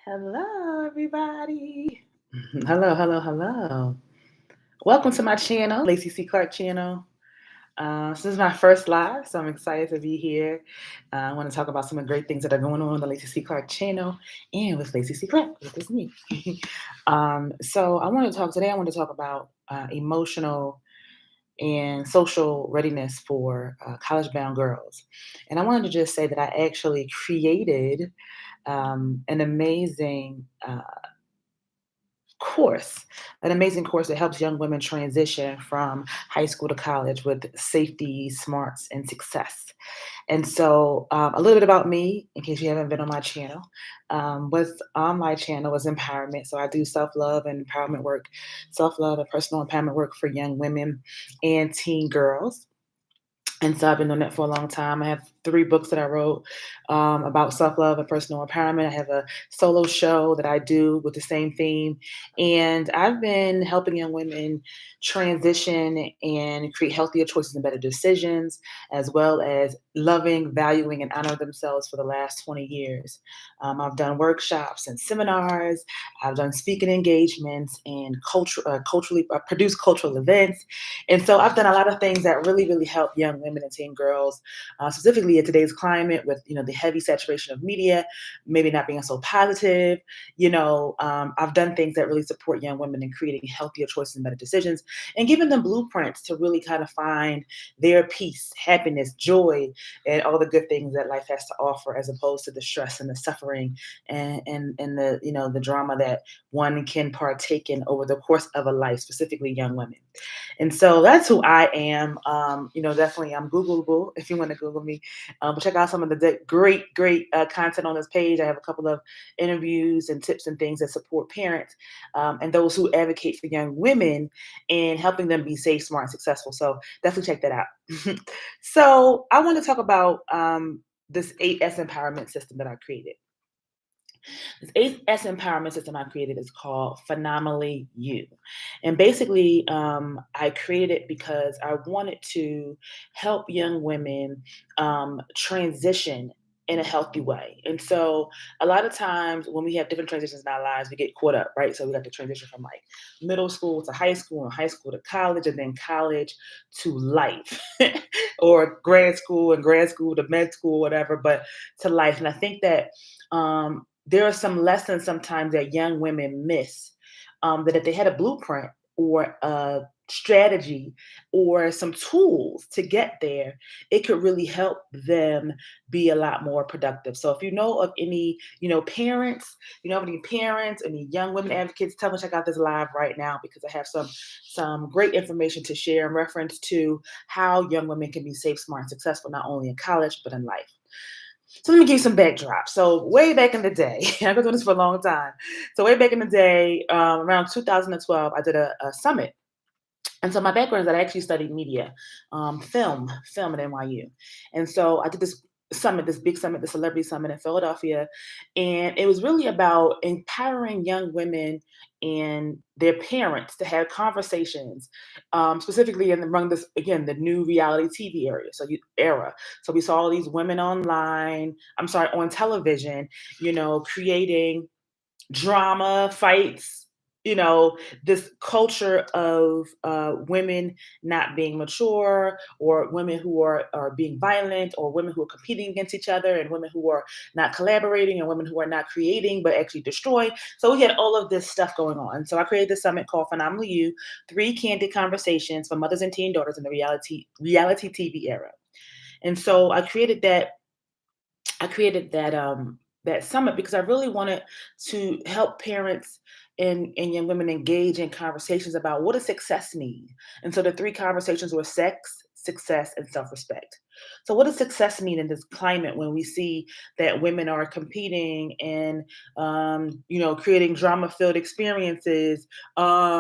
Hello, everybody. Hello, hello, hello. Welcome to my channel, Lacey C. Clark channel. This is my first live, so I'm excited to be here. I want to talk about some of the great things that are going on the Lacey C. Clark channel and with Lacey C. Clark, which is me. So I want to talk today. I want to talk about emotional and social readiness for college-bound girls. And I wanted to just say that I actually created an amazing course, an amazing course that helps young women transition from high school to college with safety, smarts, and success. And so, a little bit about me, in case you haven't been on my channel. What's on my channel is empowerment. So I do self-love and empowerment work, self-love and personal empowerment work for young women and teen girls. And so I've been doing that for a long time. I have 3 books that I wrote about self love and personal empowerment. I have a solo show that I do with the same theme. And I've been helping young women transition and create healthier choices and better decisions, as well as loving, valuing, and honoring themselves for the last 20 years. I've done workshops and seminars. I've done speaking engagements and culturally produced cultural events. And so I've done a lot of things that really, really help young women and teen girls, specifically in today's climate with, the heavy saturation of media, maybe not being so positive. I've done things that really support young women in creating healthier choices and better decisions and giving them blueprints to really kind of find their peace, happiness, joy, and all the good things that life has to offer, as opposed to the stress and the suffering and the, the drama that one can partake in over the course of a life, specifically young women. And so that's who I am. Definitely I'm Googleable if you want to Google me. But check out some of the great content on this page. I have a couple of interviews and tips and things that support parents and those who advocate for young women and helping them be safe, smart, and successful. So definitely check that out. So I want to talk about this 8S empowerment system that I created. This 8S empowerment system I created is called Phenomenally You. And basically, I created it because I wanted to help young women transition in a healthy way. And so a lot of times when we have different transitions in our lives, we get caught up, right? So we got to transition from like middle school to high school and high school to college and then college to life or grad school to med school, whatever, but to life. And I think that there are some lessons sometimes that young women miss, that if they had a blueprint or a strategy or some tools to get there, it could really help them be a lot more productive. So if you know of any, parents, any young women advocates, tell them to check out this live right now because I have some great information to share in reference to how young women can be safe, smart, and successful, not only in college, but in life. So let me give you some backdrop. So way back in the day, I've been doing this for a long time. So way back in the day, around 2012, I did a summit. And so my background is that I actually studied media, film at NYU. And so I did this summit, this big summit, the celebrity summit in Philadelphia. And it was really about empowering young women and their parents to have conversations, specifically among this, again, the new reality TV era. So we saw all these women on television, creating drama, fights, this culture of women not being mature, or women who are being violent, or women who are competing against each other, and women who are not collaborating, and women who are not creating but actually destroying. So we had all of this stuff going on. So I created this summit called Phenomenal You, 3 candid conversations for mothers and teen daughters in the reality TV era. And so I created that summit because I really wanted to help parents and young women engage in conversations about what does success mean. And so the 3 conversations were sex, success, and self-respect. So what does success mean in this climate when we see that women are competing and creating drama-filled experiences, fighting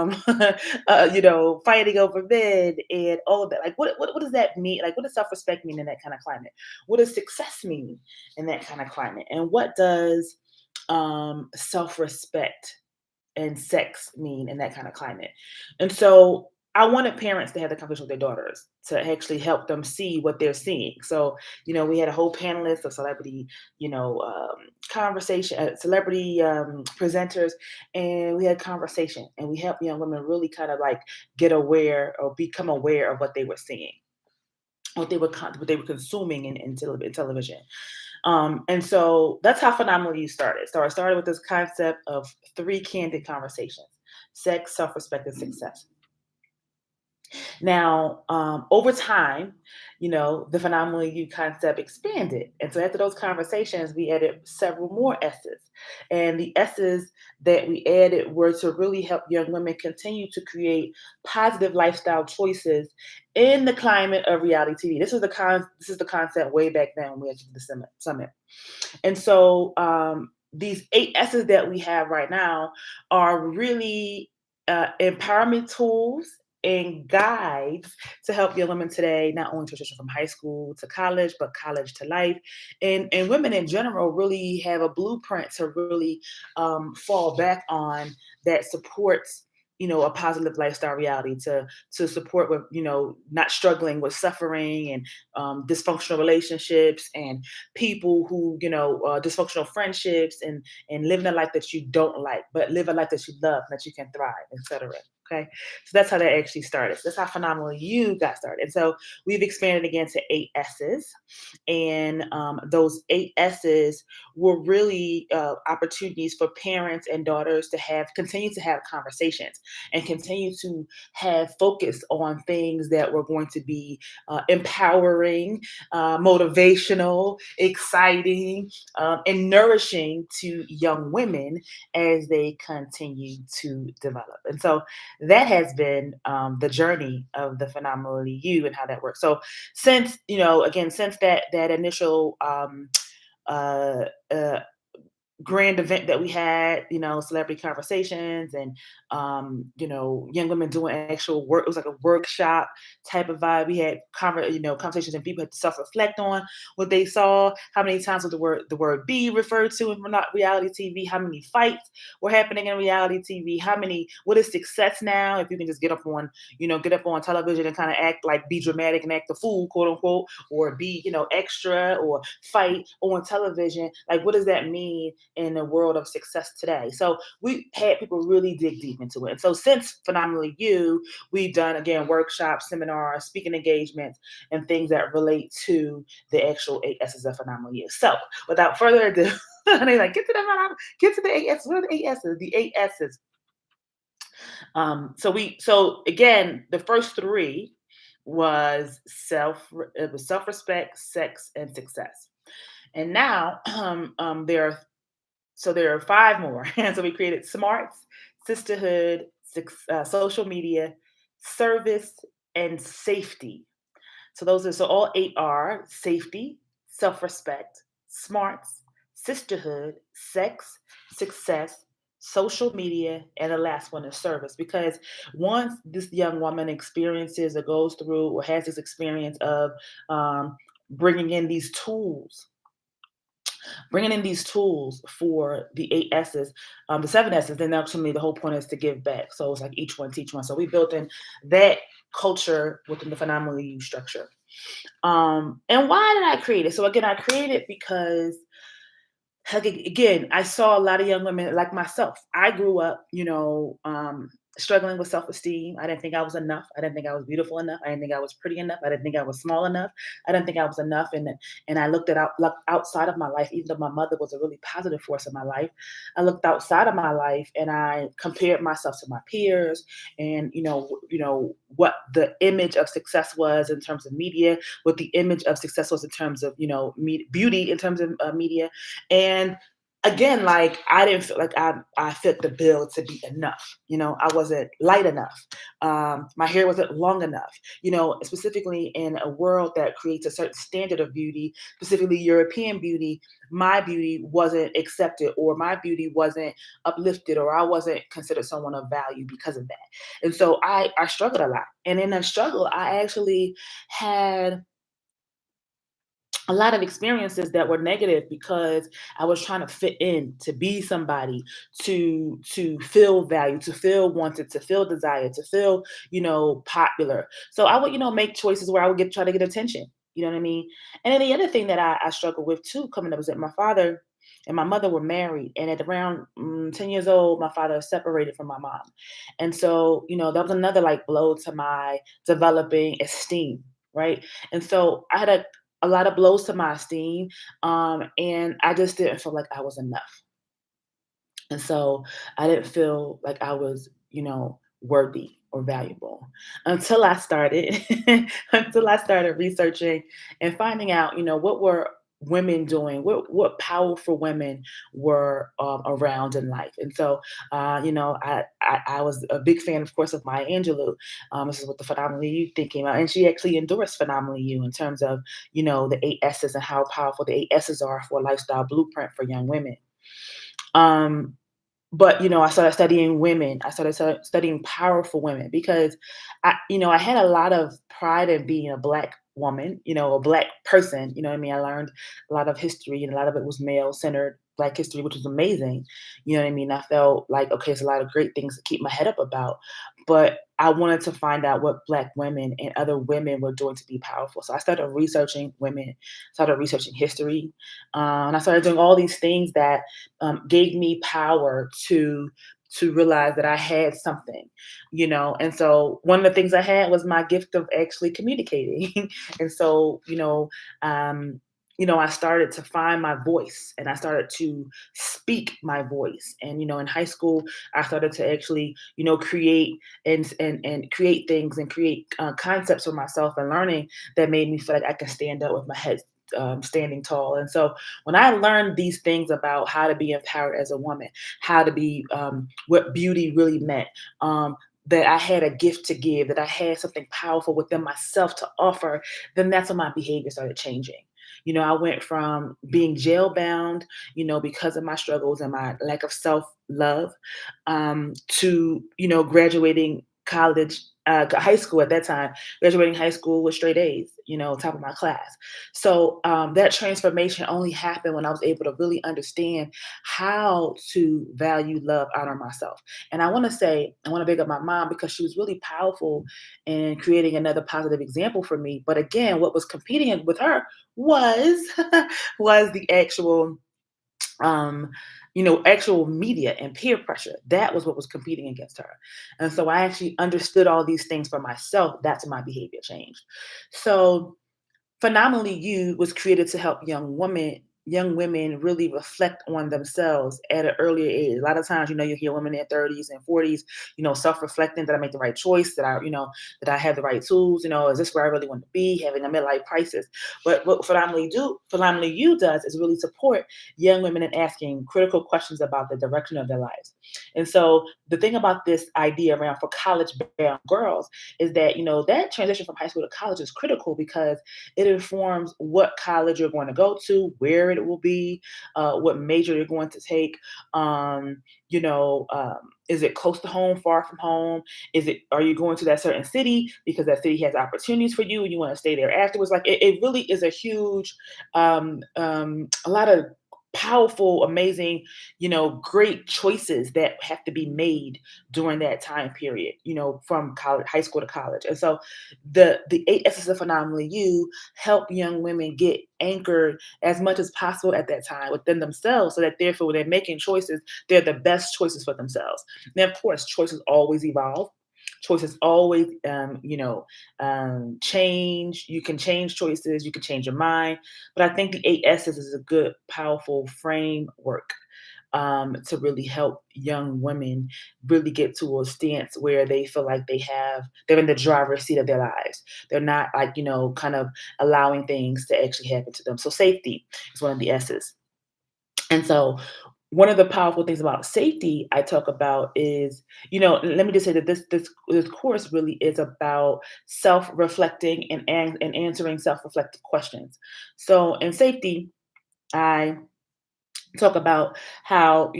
over men and all of that? Like what does that mean? Like what does self-respect mean in that kind of climate? What does success mean in that kind of climate? And what does self-respect and sex mean in that kind of climate? And so I wanted parents to have the conversation with their daughters to actually help them see what they're seeing. So, we had a whole panelist of celebrity, conversation, celebrity presenters, and we had conversation, and we helped young women really kind of like get aware or become aware of what they were seeing, what they were consuming in television. And so that's how Phenomenal You started. So I started with this concept of three candid conversations: sex, self-respect, and success. Now, over time, the phenomenal you concept expanded. And so after those conversations, we added several more S's. And the S's that we added were to really help young women continue to create positive lifestyle choices in the climate of reality TV. This is the concept way back then when we had the summit. And so these eight S's that we have right now are really empowerment tools and guides to help young women today, not only transition from high school to college, but college to life. And women in general really have a blueprint to really fall back on that supports a positive lifestyle reality to support with not struggling with suffering and dysfunctional relationships and people who dysfunctional friendships and living a life that you don't like, but live a life that you love, that you can thrive, etc. Okay, so that's how that actually started. So that's how Phenomenal You got started. And so we've expanded again to eight S's, and those eight S's were really opportunities for parents and daughters to continue to have conversations and continue to have focus on things that were going to be empowering, motivational, exciting, and nourishing to young women as they continue to develop. And so that has been the journey of the Phenomenally You and how that works. So since again, since that initial uh, uh, grand event that we had, celebrity conversations and young women doing actual work. It was like a workshop type of vibe. We had conversations and people had to self-reflect on what they saw, how many times was the word "be" referred to in not reality TV, how many fights were happening in reality TV, what is success now, if you can just get up on television and kind of act like be dramatic and act the fool, quote unquote, or be extra or fight on television, like what does that mean in the world of success today? So we had people really dig deep into it. And so since Phenomenally You, we've done again workshops, seminars, speaking engagements, and things that relate to the actual eight S's of Phenomenally You. So without further ado, they like get to the eight S's. What are the eight S's? The eight S's. So again, the first three it was self-respect, sex, and success. And now there are five more. And so we created smarts, sisterhood, social media, service, and safety. So all eight are safety, self-respect, smarts, sisterhood, sex, success, social media, and the last one is service. Because once this young woman experiences or goes through or has this experience of bringing in these tools for the eight S's, the seven S's, then ultimately the whole point is to give back. So it's like each one teach one. So we built in that culture within the phenomenally used structure. And why did I create it? So again, I created because again, I saw a lot of young women like myself. I grew up, struggling with self-esteem. I didn't think I was enough. I didn't think I was beautiful enough. I didn't think I was pretty enough. I didn't think I was small enough. I didn't think I was enough. And I looked outside of my life, even though my mother was a really positive force in my life. I looked outside of my life and I compared myself to my peers and what the image of success was in terms of media, what the image of success was in terms of beauty in terms of media. And again, like I didn't feel like I fit the bill to be enough. I wasn't light enough. My hair wasn't long enough. Specifically in a world that creates a certain standard of beauty, specifically European beauty, my beauty wasn't accepted, or my beauty wasn't uplifted, or I wasn't considered someone of value because of that. And so I struggled a lot. And in that struggle, I actually had a lot of experiences that were negative because I was trying to fit in, to be somebody, to feel valued, to feel wanted, to feel desired, to feel, popular. So I would, make choices where I would try to get attention. You know what I mean? And then the other thing that I struggled with too, coming up, was that my father, and my mother were married. And at around 10 years old, my father separated from my mom. And so, that was another like blow to my developing esteem, right? And so I had a lot of blows to my esteem. And I just didn't feel like I was enough. And so I didn't feel like I was, worthy or valuable until I started until I started researching and finding out, what were women doing, what powerful women were around in life. And so, I was a big fan, of course, of Maya Angelou. This is what the Phenomenally You thing came out, and she actually endorsed Phenomenally You in terms of, the eight S's and how powerful the eight S's are for a lifestyle blueprint for young women. Um, but, I started studying women. I started studying powerful women because I had a lot of pride in being a Black woman, a Black person. You know what I mean? I learned a lot of history and a lot of it was male centered Black history, which was amazing. You know what I mean? I felt like, okay, there's a lot of great things to keep my head up about. But I wanted to find out what Black women and other women were doing to be powerful. So I started researching women, started researching history, and I started doing all these things that gave me power to realize that I had something, And so one of the things I had was my gift of actually communicating, and so I started to find my voice, and I started to speak my voice. And in high school, I started to actually create and create things and create concepts for myself and learning that made me feel like I can stand up with my head standing tall. And so when I learned these things about how to be empowered as a woman, how to be what beauty really meant, that I had a gift to give, that I had something powerful within myself to offer, then that's when my behavior started changing. I went from being jail bound, because of my struggles and my lack of self love, to, graduating college, high school at that time, graduating high school with straight A's, top of my class. So that transformation only happened when I was able to really understand how to value, love, honor myself. And I want to big up my mom because she was really powerful in creating another positive example for me. But again, what was competing with her was was the um, actual media and peer pressure. That was what was competing against her. And so I actually understood all these things for myself. That's when my behavior changed. So Phenomenally You was created to help young women really reflect on themselves at an earlier age. A lot of times, you hear women in their 30s and 40s, self-reflecting, that I make the right choice, that I have the right tools, is this where I really want to be, having a midlife crisis. But what Phenomenally You does is really support young women in asking critical questions about the direction of their lives. And so the thing about this idea around for college bound girls is that, that transition from high school to college is critical because it informs what college you're going to go to, where it will be, what major you're going to take. Um, is it close to home, far from home? Are you going to that certain city because that city has opportunities for you and you want to stay there afterwards? Like it really is a huge, a lot of powerful, amazing, great choices that have to be made during that time period, from college, high school to college. And so the eight S's of Phenomenally You help young women get anchored as much as possible at that time within themselves so that therefore when they're making choices, they're the best choices for themselves. Now, of course, choices always evolve. Choices always, change. You can change choices. You can change your mind. But I think the eight S's is a good, powerful framework to really help young women really get to a stance where they feel like they're in the driver's seat of their lives. They're not like, kind of allowing things to actually happen to them. So safety is one of the S's. And so one of the powerful things about safety I talk about is, let me just say that this course really is about self-reflecting and answering self-reflective questions. So in safety, I talk about how,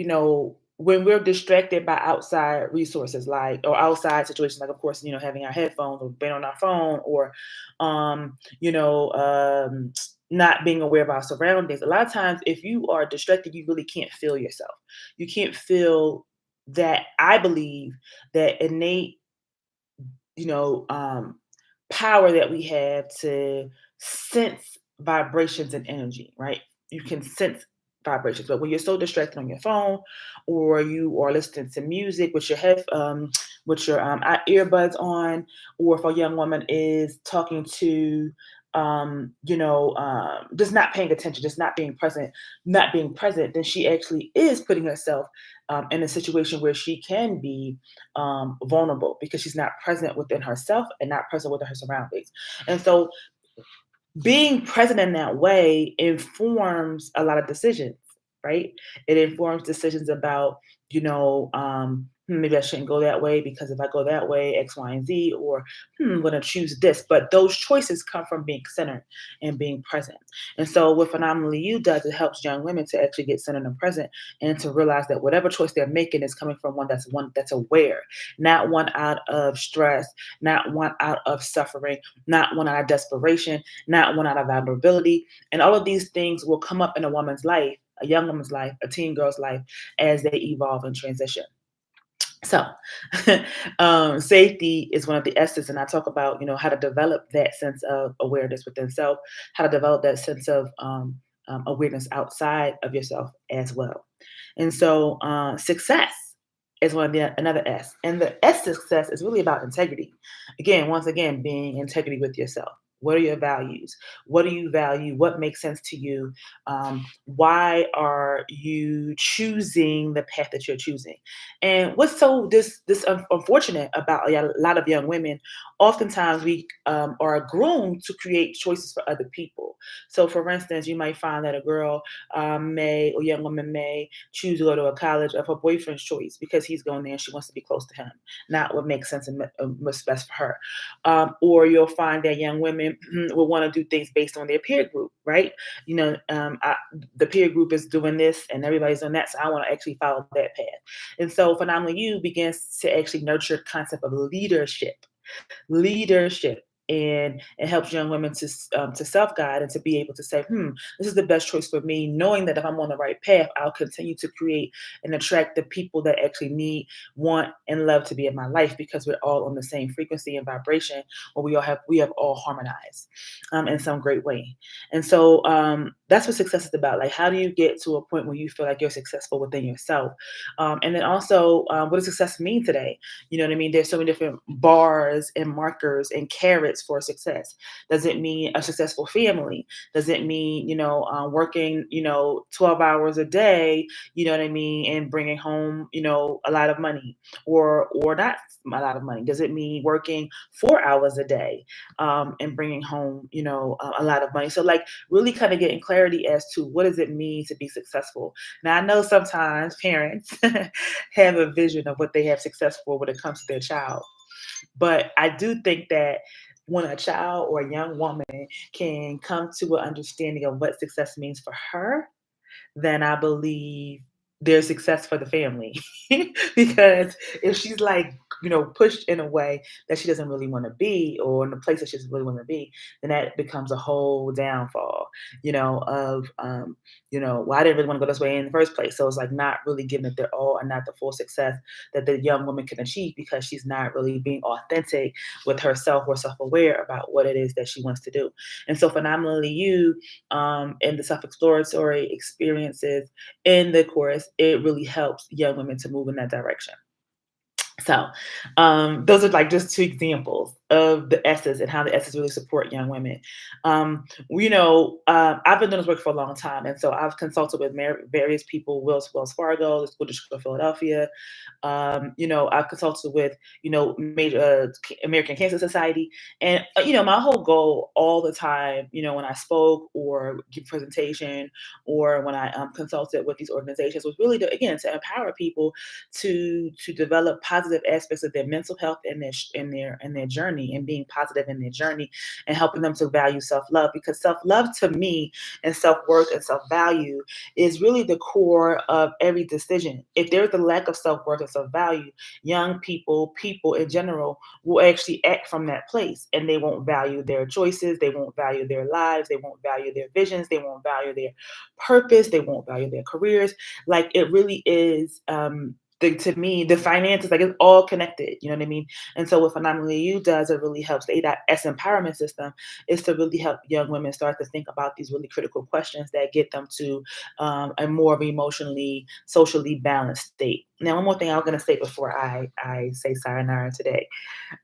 when we're distracted by outside resources or outside situations, like of course, having our headphones or being on our phone or not being aware of our surroundings. A lot of times if you are distracted, you really can't feel yourself. You can't feel that, I believe, that innate, you know, um, power that we have to sense vibrations and energy, right? You can sense vibrations. But when you're so distracted on your phone, or you are listening to music with your earbuds on, or if a young woman is talking to just not paying attention, just not being present, then she actually is putting herself in a situation where she can be vulnerable because she's not present within herself and not present within her surroundings. And so being present in that way informs a lot of decisions, right? It informs decisions about, maybe I shouldn't go that way because if I go that way, X, Y, and Z, or I'm going to choose this. But those choices come from being centered and being present. And so, what Phenomenally You does, it helps young women to actually get centered and present, and to realize that whatever choice they're making is coming from one that's aware, not one out of stress, not one out of suffering, not one out of desperation, not one out of vulnerability. And all of these things will come up in a woman's life, a young woman's life, a teen girl's life, as they evolve and transition. So, safety is one of the S's, and I talk about how to develop that sense of awareness within self, how to develop that sense of awareness outside of yourself as well. And so, success is another S, and the S success is really about integrity. Again, once again, being integrity with yourself. What are your values? What do you value? What makes sense to you? Why are you choosing the path that you're choosing? And what's so unfortunate about a lot of young women? Oftentimes, we are groomed to create choices for other people. So, for instance, you might find that a girl or young woman may choose to go to a college of her boyfriend's choice because he's going there and she wants to be close to him, not what makes sense and what's best for her. Or you'll find that young women will want to do things based on their peer group, right? The peer group is doing this and everybody's doing that, so I want to actually follow that path. And so Phenomenally You begins to actually nurture concept of leadership, and it helps young women to self guide and to be able to say, this is the best choice for me, knowing that if I'm on the right path, I'll continue to create and attract the people that actually need, want, and love to be in my life, because we're all on the same frequency and vibration, where we have all harmonized in some great way. And so that's what success is about. Like, how do you get to a point where you feel like you're successful within yourself? And then also, what does success mean today? You know what I mean? There's so many different bars and markers and carrots for success. Does it mean a successful family? Does it mean, working, 12 hours a day, you know what I mean, and bringing home, a lot of money, or not a lot of money? Does it mean working 4 hours a day and bringing home, a lot of money? So, like, really kind of getting clarity as to what does it mean to be successful. Now, I know sometimes parents have a vision of what they have success for when it comes to their child. But I do think that when a child or a young woman can come to an understanding of what success means for her, then I believe there's success for the family. Because if she's like, pushed in a way that she doesn't really want to be, or in a place that she doesn't really want to be, then that becomes a whole downfall, of, well, I didn't really want to go this way in the first place. So it's like not really giving it their all and not the full success that the young woman can achieve, because she's not really being authentic with herself or self-aware about what it is that she wants to do. And so Phenomenally You, and the self-exploratory experiences in the course, it really helps young women to move in that direction. So, those are like just two examples of the S's and how the S's really support young women. I've been doing this work for a long time, and so I've consulted with various people: Wells Fargo, the School District of Philadelphia. I've consulted with major American Cancer Society, and my whole goal all the time, when I spoke or give presentation, or when I consulted with these organizations, was really to empower people to develop positive aspects of their mental health and their journey, and being positive in their journey, and helping them to value self-love, because self-love to me, and self-worth and self-value, is really the core of every decision. If there's a lack of self-worth and self-value, young people in general, will actually act from that place, and they won't value their choices, they won't value their lives, they won't value their visions, they won't value their purpose, they won't value their careers. Like, it really is to me, the finances, like it's all connected. You know what I mean? And so what Phenomenally You does, it really helps the AS empowerment system is to really help young women start to think about these really critical questions that get them to a more of emotionally, socially balanced state. Now, one more thing I was going to say before I say sayonara today.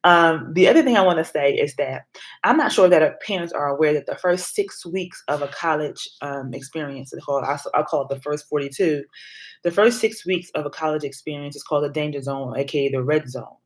The other thing I want to say is that I'm not sure that our parents are aware that the first 6 weeks of a college experience, I'll call it the first 42, the first 6 weeks of a college experience is called the danger zone, aka the red zone.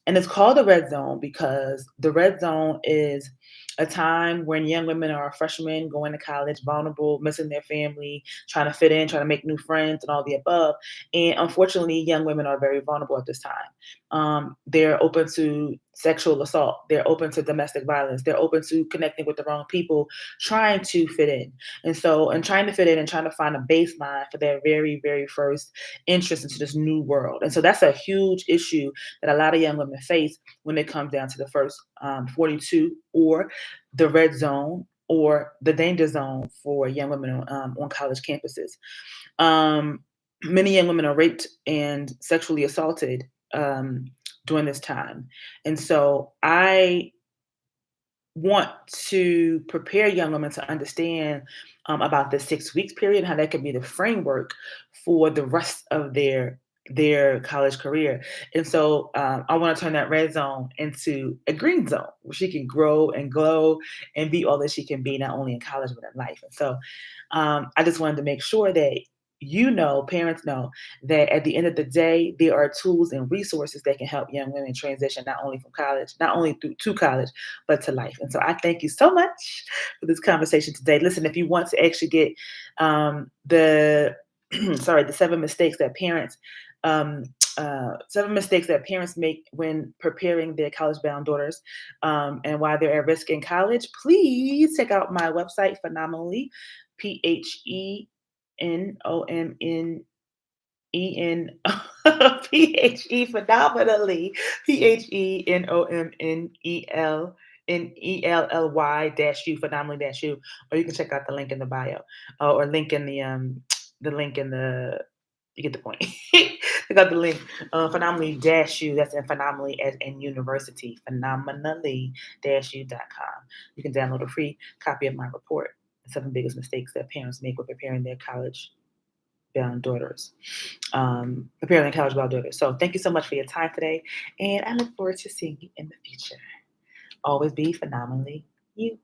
And it's called the red zone because the red zone is a time when young women are freshmen going to college, vulnerable, missing their family, trying to fit in, trying to make new friends, and all the above. And unfortunately, young women are very vulnerable at this time. They're open to sexual assault, they're open to domestic violence, they're open to connecting with the wrong people, trying to fit in. And so, and trying to fit in and trying to find a baseline for their very, very first interest into this new world. And so, that's a huge issue that a lot of young women face when it comes down to the first 42 or the red zone or the danger zone for young women on college campuses. Um, Many young women are raped and sexually assaulted during this time. And so I want to prepare young women to understand about the 6 weeks period and how that could be the framework for the rest of their college career. And so I want to turn that red zone into a green zone where she can grow and glow and be all that she can be, not only in college but in life. And so I just wanted to make sure that parents know that at the end of the day, there are tools and resources that can help young women transition not only from college, not only through to college, but to life. And so I thank you so much for this conversation today. Listen, if you want to actually get the the um, 7 mistakes that parents make when preparing their college-bound daughters, and why they're at risk in college, please check out my website, Phenomenally, PHENOMNEN phenomenally, PHENOMNELLY dash you, or you can check out the link in the bio, or link in the link in the you get the point. Check out the link, phenomenally dash you. That's in phenomenally as in university, phenomenally you.com. You can download a free copy of my report, the 7 biggest mistakes that parents make when preparing their college bound daughters. Preparing their college bound daughters. So thank you so much for your time today. And I look forward to seeing you in the future. Always be phenomenally you.